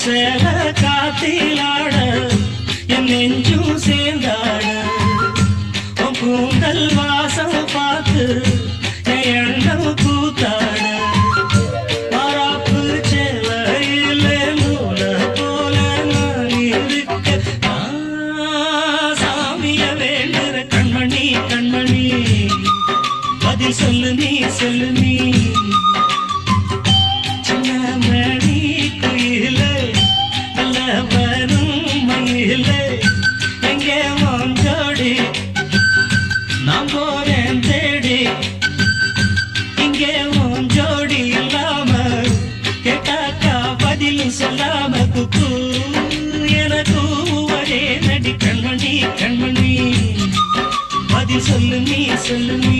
சேல காத்திலாட என் நெஞ்சும் சேர்ந்தாட உன் கூந்தல் வாசம் பார்த்து என் எண்ணம் கூத்தாட மாறாப்பு சேலையில நூல போல நான் இருக்க சாமிய வேண்டுற கண்மணி கண்மணி பதில் சொல்லு நீ சொல்லு நீ நான் போறேன் தேடி இங்கே உன் ஜோடி இல்லாம கேட்டாக்கா பதில் சொல்லாம குக்கு எனக்கு ஒரே நடி கண்மணி கண்மணி பதில் சொல்லு நீ சொல்லு நீ